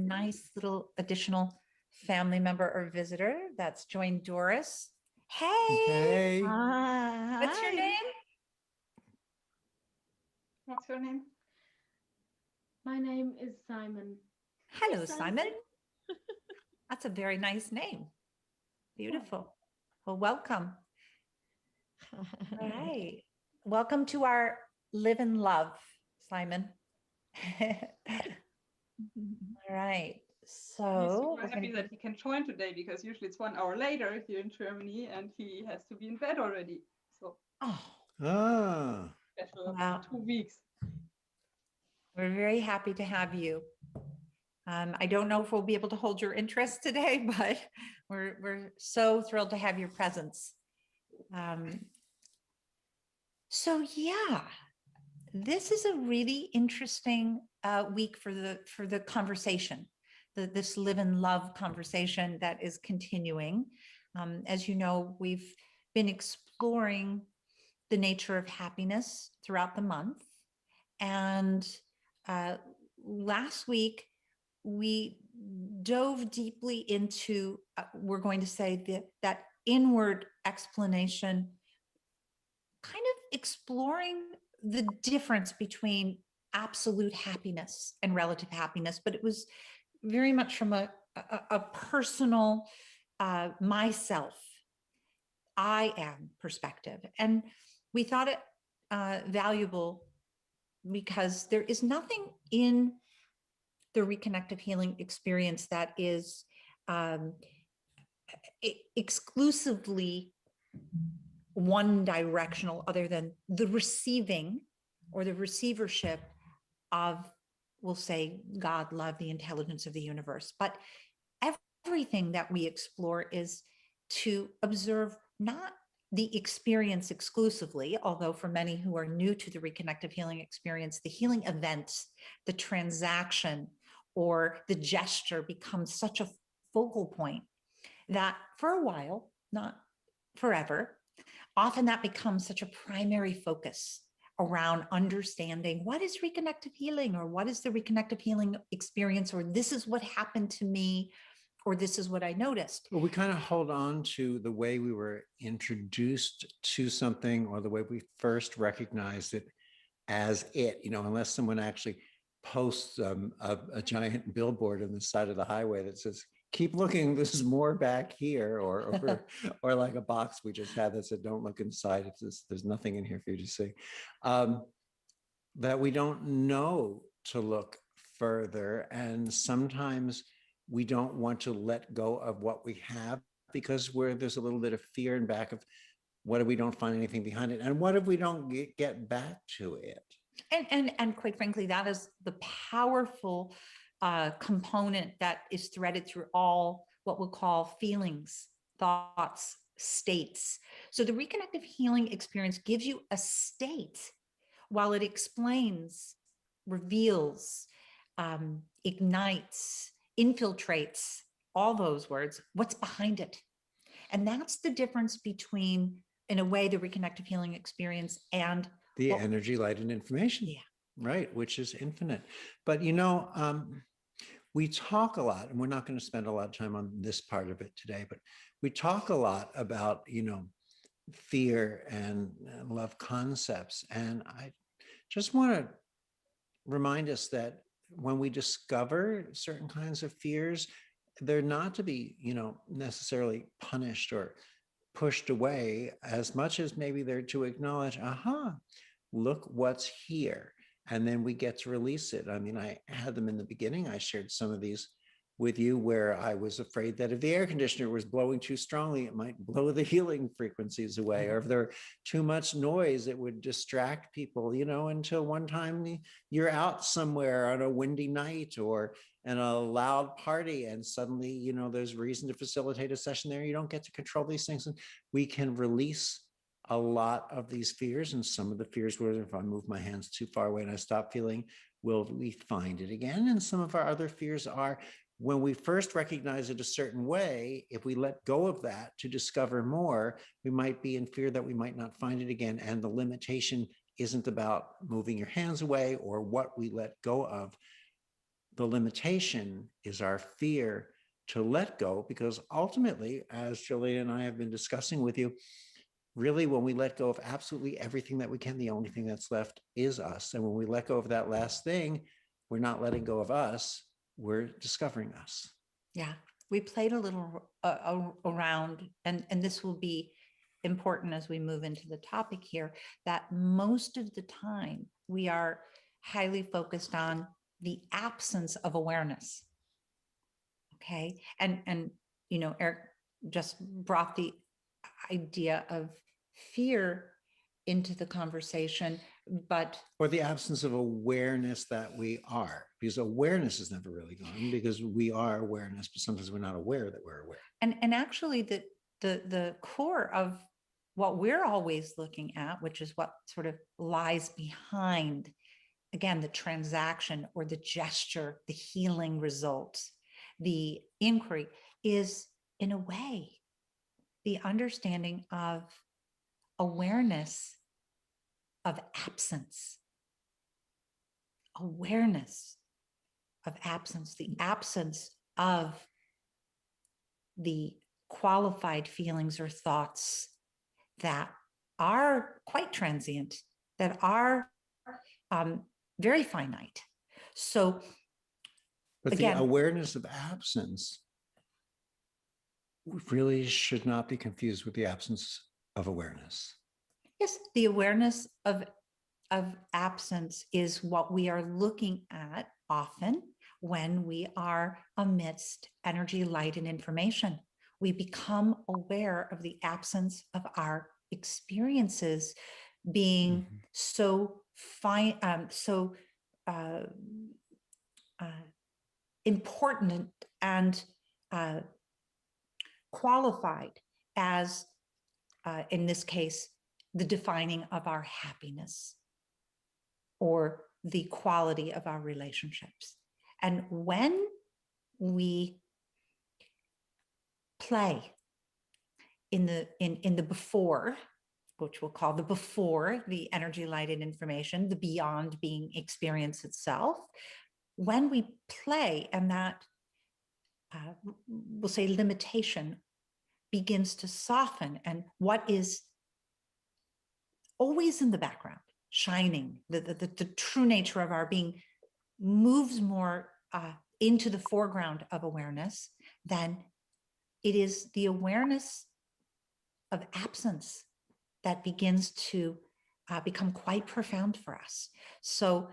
nice little additional family member or visitor that's joined Doris. Hey, Hey. what's your name? What's your name? My name is Simon. Hello, Hey, Simon. That's a very nice name. Beautiful. Well, welcome. All right. Welcome to our Live and Love, Simon. All right. He's So super happy that he can join today because usually it's 1 hour later here in Germany and he has to be in bed already. So special wow. 2 weeks. We're very happy to have you. I don't know if we'll be able to hold your interest today, but we're so thrilled to have your presence. So yeah, this is a really interesting week for the conversation, this live and love conversation that is continuing. As you know, we've been exploring the nature of happiness throughout the month, and last week we dove deeply into, we're going to say that inward explanation, kind of exploring the difference between absolute happiness and relative happiness, but it was very much from a personal, myself, I am perspective. And we thought it valuable because there is nothing in the reconnective healing experience that is exclusively one directional, other than the receiving or the receivership of, we'll say, God, love, the intelligence of the universe. But everything that we explore is to observe not the experience exclusively, although for many who are new to the reconnective healing experience, the healing event, the transaction, or the gesture becomes such a focal point that for a while, not forever, often that becomes such a primary focus around understanding what is reconnective healing, or what is the reconnective healing experience, or this is what happened to me, or this is what I noticed. Well, we kind of hold on to the way we were introduced to something, or the way we first recognized it as it, unless someone actually posts a giant billboard on the side of the highway that says, keep looking, there's more back here, or like a box we just had that said, don't look inside, there's nothing in here for you to see. That we don't know to look further, and sometimes we don't want to let go of what we have because there's a little bit of fear in back of, what if we don't find anything behind it, and what if we don't get back to it? And quite frankly, that is the powerful component that is threaded through all what we'll call feelings, thoughts, states. So the reconnective healing experience gives you a state while it explains, reveals, ignites, infiltrates, all those words, what's behind it. And that's the difference between, in a way, the reconnective healing experience and the energy, light, and information. Yeah. Right, which is infinite. But we talk a lot, and we're not going to spend a lot of time on this part of it today, but we talk a lot about, fear and love concepts. And I just want to remind us that when we discover certain kinds of fears, they're not to be, necessarily punished or pushed away, as much as maybe they're to acknowledge, look what's here. And then we get to release it. I mean, I had them in the beginning. I shared some of these with you, where I was afraid that if the air conditioner was blowing too strongly, it might blow the healing frequencies away. Or if there were too much noise, it would distract people, until one time you're out somewhere on a windy night or in a loud party, and suddenly, there's reason to facilitate a session there. You don't get to control these things. And we can release a lot of these fears. And some of the fears were, if I move my hands too far away and I stop feeling, will we find it again? And some of our other fears are, when we first recognize it a certain way, if we let go of that to discover more, we might be in fear that we might not find it again. And the limitation isn't about moving your hands away or what we let go of. the limitation is our fear to let go, because ultimately, as Jillian and I have been discussing with you, really, when we let go of absolutely everything that we can, the only thing that's left is us. And when we let go of that last thing, we're not letting go of us, we're discovering us. Yeah, we played a little around, and this will be important as we move into the topic here, that most of the time we are highly focused on the absence of awareness. Okay, and you know, Eric just brought the idea of fear into the conversation, but or the absence of awareness that we are, because awareness is never really gone, because we are awareness, but sometimes we're not aware that we're aware. And actually the core of what we're always looking at, which is what sort of lies behind, again, the transaction or the gesture, the healing results, the inquiry, is in a way the understanding of awareness of absence, awareness of absence, the absence of the qualified feelings or thoughts that are quite transient, that are very finite. So, but again, the awareness of absence really should not be confused with the absence of awareness. yes, the awareness of absence is what we are looking at often when we are amidst energy, light, and information. We become aware of the absence of our experiences being so fine, important and qualified as, in this case, the defining of our happiness or the quality of our relationships. And when we play in the before, which we'll call the before, the energy, light, and information, the beyond being experience itself, when we play and that, we'll say, limitation begins to soften, and what is always in the background, shining, the true nature of our being moves more into the foreground of awareness, then it is the awareness of absence that begins to become quite profound for us. So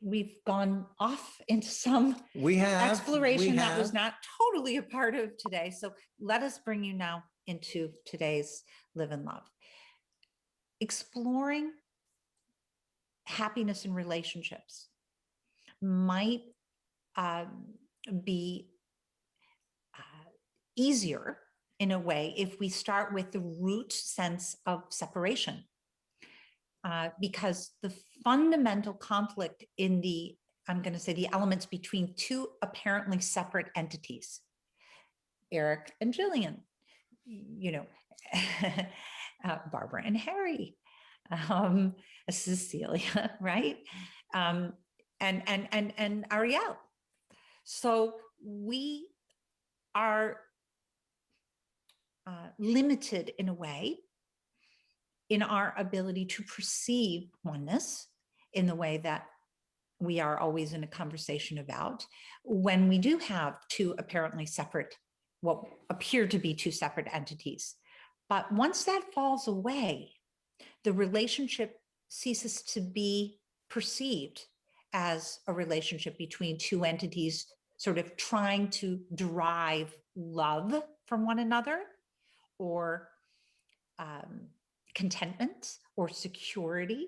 we've gone off into some exploration that was not totally a part of today. So let us bring you now into today's Live in Love. Exploring happiness in relationships might be easier in a way if we start with the root sense of separation, because the fundamental conflict in the, I'm going to say, the elements between two apparently separate entities, Eric and Jillian, you know, Barbara and Harry, Cecilia, right? And Ariel. So we are limited in a way in our ability to perceive oneness in the way that we are always in a conversation about, when we do have two apparently separate, what appear to be two separate entities. But once that falls away, the relationship ceases to be perceived as a relationship between two entities sort of trying to derive love from one another, or contentment or security.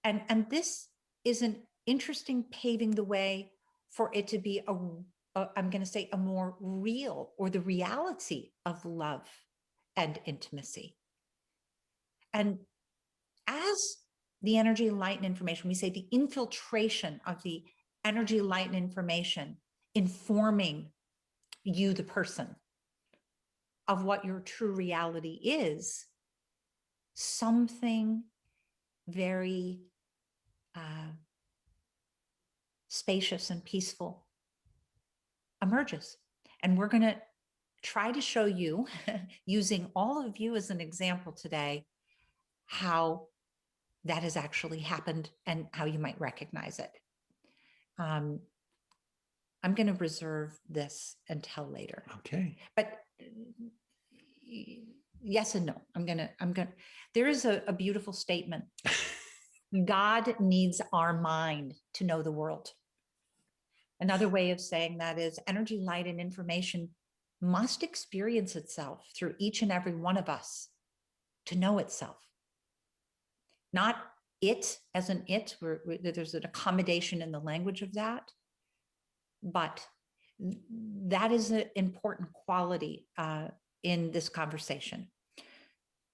And this is an interesting paving the way for it to be I'm going to say, a more real, or the reality of love and intimacy. And as the energy, light, and information, we say the infiltration of the energy, light, and information informing you, the person, of what your true reality is, something very spacious and peaceful emerges. And we're going to try to show you, using all of you as an example today, how that has actually happened and how you might recognize it. I'm going to reserve this until later. Okay. But yes and no. There is a beautiful statement. God needs our mind to know the world. Another way of saying that is energy, light, and information must experience itself through each and every one of us to know itself. Not it as an it, where there's an accommodation in the language of that, but that is an important quality in this conversation.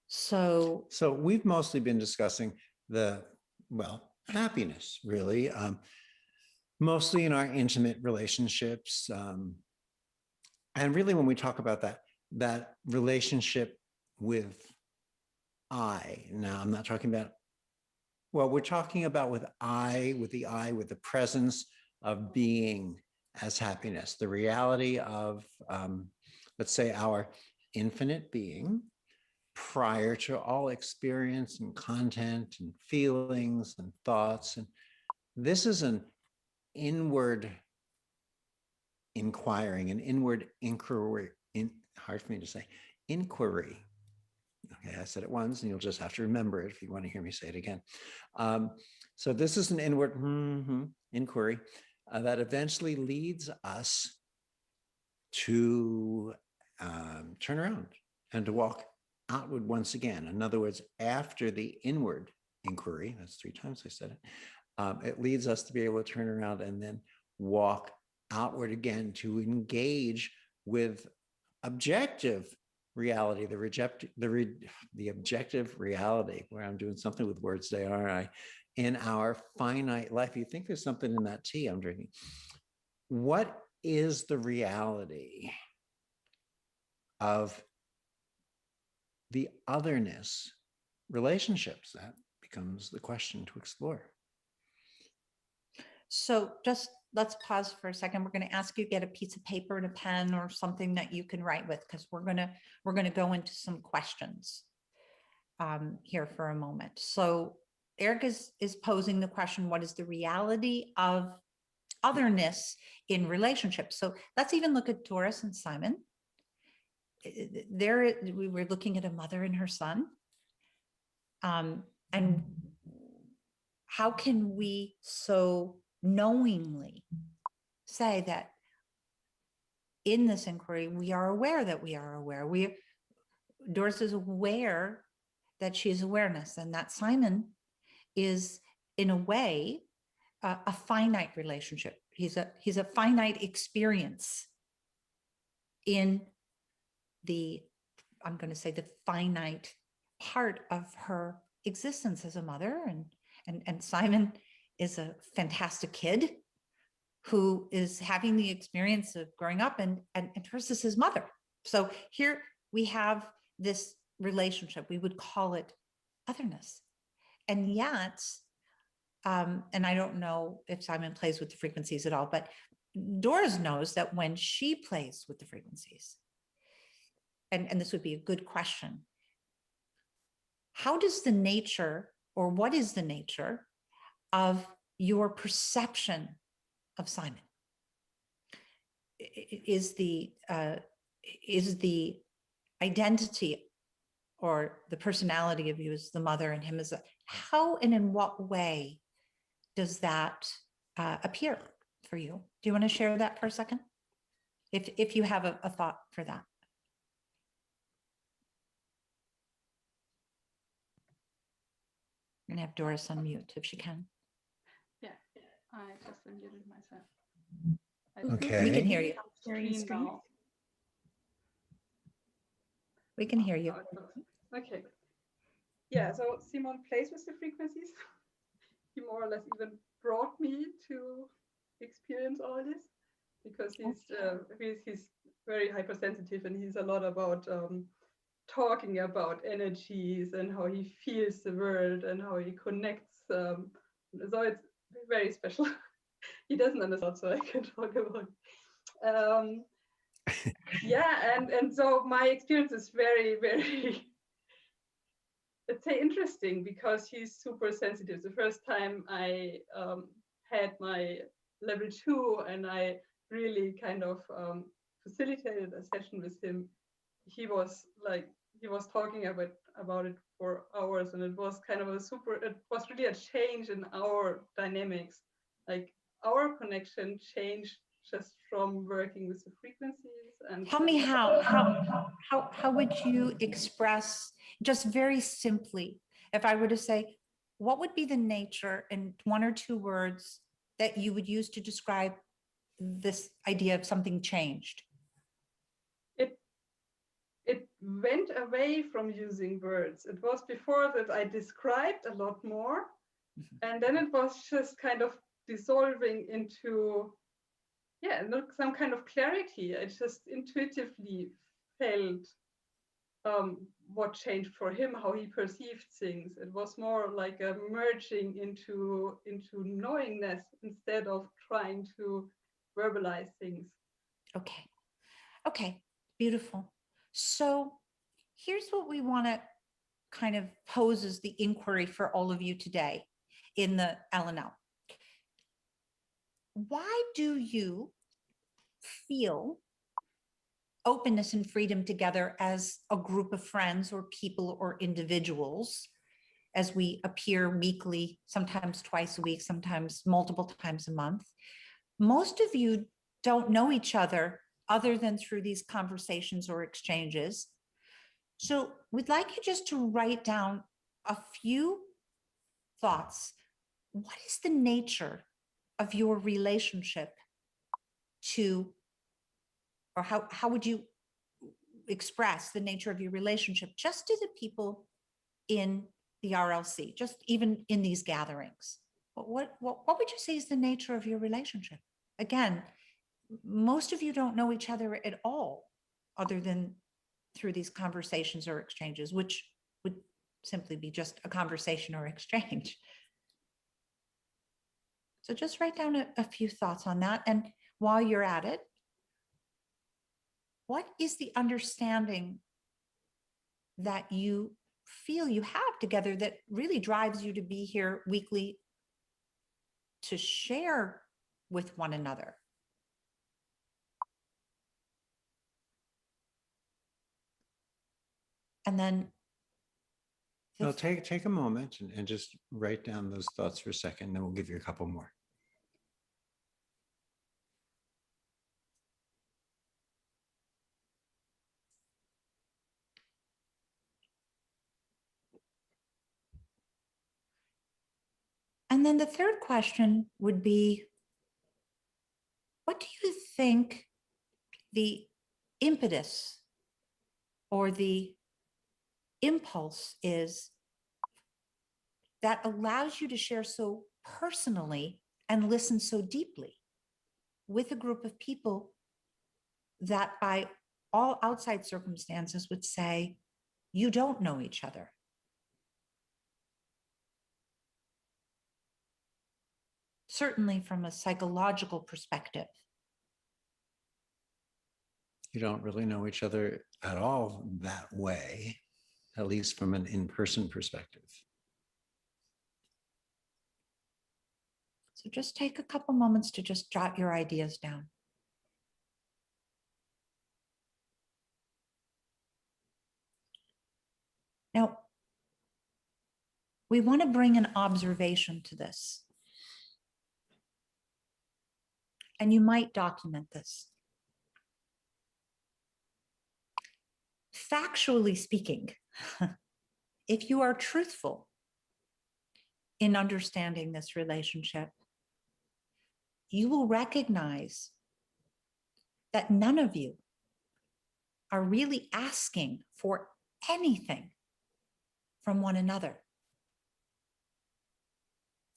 So we've mostly been discussing happiness, really, mostly in our intimate relationships. And really, when we talk about that relationship with now I'm not talking about, we're talking about with the presence of being as happiness, the reality of, let's say, our infinite being prior to all experience and content and feelings and thoughts. And this is an inward inquiring, an inward inquiry, hard for me to say, inquiry. Okay, I said it once and you'll just have to remember it if you want to hear me say it again. So this is an inward inquiry that eventually leads us to turn around and to walk outward once again. In other words, after the inward inquiry, that's 3 times I said it, it leads us to be able to turn around and then walk outward again to engage with objective reality, the objective reality, where I'm doing something with words today, aren't I? In our finite life. You think there's something in that tea I'm drinking. What is the reality of the otherness relationships? That becomes the question to explore. So just let's pause for a second. We're going to ask you to get a piece of paper and a pen or something that you can write with, because we're going to go into some questions here for a moment. So Eric is posing the question, what is the reality of otherness in relationships? So let's even look at Doris and Simon. There, we were looking at a mother and her son. And how can we so knowingly say that in this inquiry, we are aware that we are aware. Doris is aware that she is awareness, and that Simon is, in a way, a finite relationship. He's a finite experience in the, I'm going to say, the finite part of her existence as a mother, and Simon is a fantastic kid who is having the experience of growing up, and Doris is his mother. So here we have this relationship. We would call it otherness. And yet, and I don't know if Simon plays with the frequencies at all, but Doris knows that when she plays with the frequencies, and this would be a good question, how does the nature, or what is the nature of your perception of Simon? Is the identity or the personality of you as the mother and him as how and in what way does that appear for you? Do you want to share that for a second? If you have a thought for that. I'm going to have Doris unmute if she can. Yeah, I just unmuted myself. Okay. We can hear you. Sharing screen. We can hear you. Okay. Yeah, so Simon plays with the frequencies. He more or less even brought me to experience all this, because he's very hypersensitive, and he's a lot about talking about energies and how he feels the world and how he connects. So it's very special. He doesn't understand, so I can talk about it. Yeah, and so my experience is very, very, let's say, interesting, because he's super sensitive. The first time I had my level 2 and I really kind of facilitated a session with him, he was talking about it for hours, and it was kind of it was really a change in our dynamics. Like, our connection changed just from working with the frequencies. And Tell me how would you express, just very simply, if I were to say, what would be the nature in 1 or 2 words that you would use to describe this idea of something changed? It went away from using words. It was before that I described a lot more, and then it was just kind of dissolving into, yeah, some kind of clarity. I just intuitively felt what changed for him, how he perceived things. It was more like a merging into knowingness instead of trying to verbalize things. Okay, beautiful. So here's what we want to kind of pose as the inquiry for all of you today in the L&L. Why do you feel openness and freedom together as a group of friends or people or individuals, as we appear weekly, sometimes twice a week, sometimes multiple times a month? Most of you don't know each other than through these conversations or exchanges. So we'd like you just to write down a few thoughts. What is the nature of your relationship to, or how would you express the nature of your relationship just to the people in the RLC, just even in these gatherings? What would you say is the nature of your relationship? Again, most of you don't know each other at all, other than through these conversations or exchanges, which would simply be just a conversation or exchange. So just write down a few thoughts on that. And while you're at it, what is the understanding that you feel you have together that really drives you to be here weekly to share with one another? And then Well, take a moment and just write down those thoughts for a second, then we'll give you a couple more. And then the third question would be, what do you think the impetus or the impulse is that allows you to share so personally and listen so deeply with a group of people that by all outside circumstances would say, you don't know each other? Certainly from a psychological perspective. You don't really know each other at all that way, at least from an in-person perspective. So just take a couple moments to just jot your ideas down. Now, we want to bring an observation to this. And you might document this. Factually speaking, if you are truthful in understanding this relationship, you will recognize that none of you are really asking for anything from one another.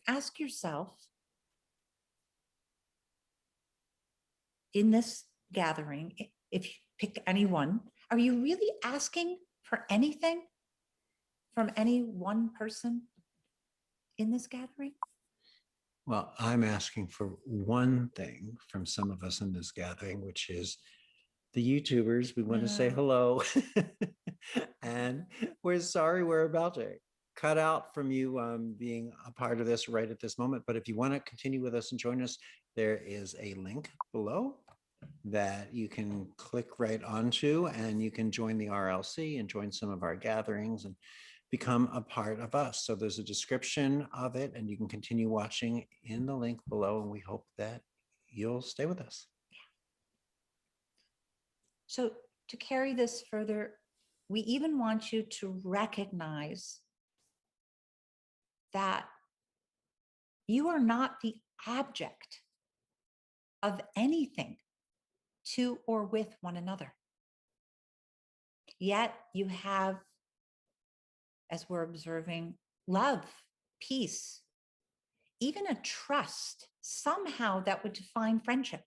Ask yourself, in this gathering, if you pick anyone, are you really asking for anything from any one person in this gathering? Well, I'm asking for one thing from some of us in this gathering, which is the YouTubers. We want to say hello. And we're sorry we're about to cut out from you being a part of this right at this moment. But if you want to continue with us and join us, there is a link below that you can click right onto, and you can join the RLC and join some of our gatherings and become a part of us. So there's a description of it, and you can continue watching in the link below, and we hope that you'll stay with us. So to carry this further, we even want you to recognize that you are not the object of anything to or with one another. Yet you have, as we're observing, love, peace, even a trust somehow that would define friendship.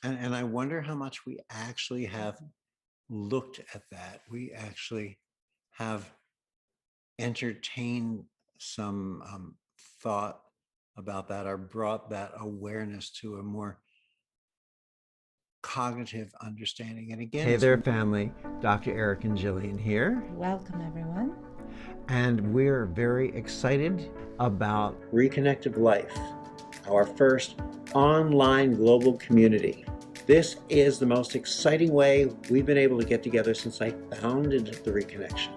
And I wonder how much we actually have looked at that. We actually have entertained some thought about that, or brought that awareness to a more cognitive understanding. And again, hey there, family. Dr. Eric and Jillian here. Welcome, everyone. And we're very excited about Reconnective Life, our first online global community. This is the most exciting way we've been able to get together since I founded the Reconnection.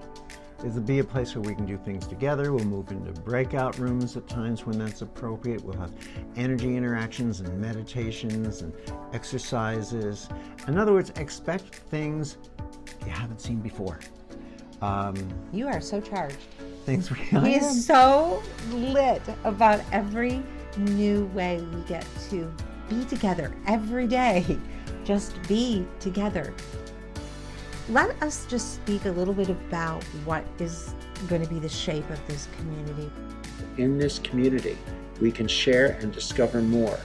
It'll be a place where we can do things together. We'll move into breakout rooms at times when that's appropriate. We'll have energy interactions and meditations and exercises. In other words, expect things you haven't seen before. You are so charged. Things we He is so lit about every new way we get to be together every day. Just be together. Let us just speak a little bit about what is going to be the shape of this community. In this community, we can share and discover more.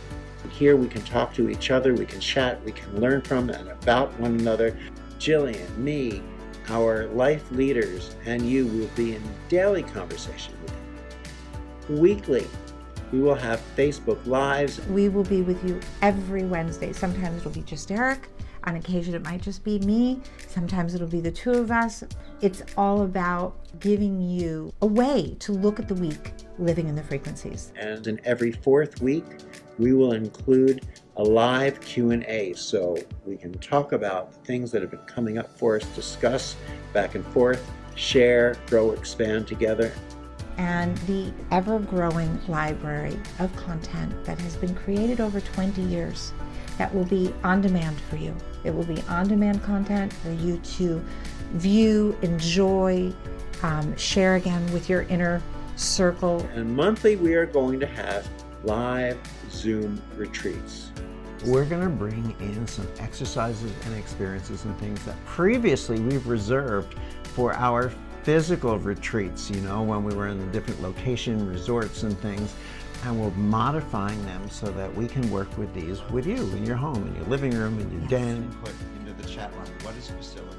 Here we can talk to each other, we can chat, we can learn from and about one another. Jillian, me, our life leaders, and you will be in daily conversation with you. Weekly, we will have Facebook Lives. We will be with you every Wednesday. Sometimes it'll be just Eric. On occasion, it might just be me. Sometimes it'll be the two of us. It's all about giving you a way to look at the week living in the frequencies. And in every fourth week, we will include a live Q&A, so we can talk about the things that have been coming up for us, discuss back and forth, share, grow, expand together. And the ever-growing library of content that has been created over 20 years that will be on demand for you. It will be on-demand content for you to view, enjoy, share again with your inner circle. And monthly, we are going to have live Zoom retreats. We're going to bring in some exercises and experiences and things that previously we've reserved for our physical retreats, you know, when we were in the different location resorts and things. And we're modifying them so that we can work with these with you in your home, in your living room, in your den. Put into the chat line, what is facility?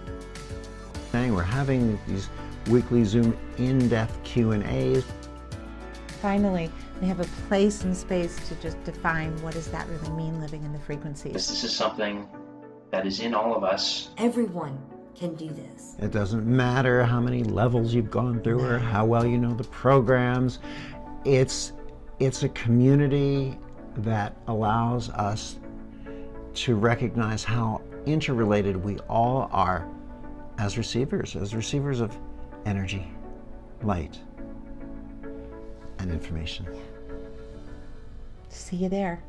We're having these weekly Zoom in-depth Q&As. Finally, they have a place and space to just define what does that really mean living in the frequencies. This is something that is in all of us. Everyone can do this. It doesn't matter how many levels you've gone through or how well you know the programs. It's a community that allows us to recognize how interrelated we all are as receivers of energy, light, and information. See you there.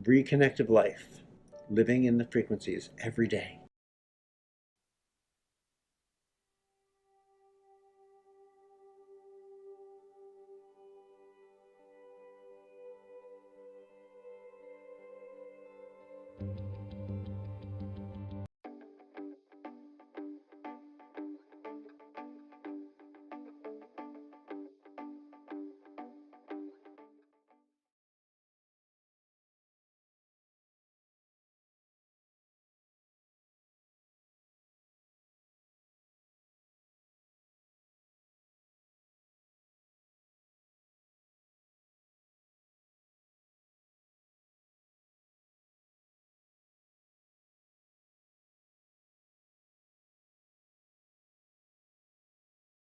Reconnective Life, living in the frequencies every day.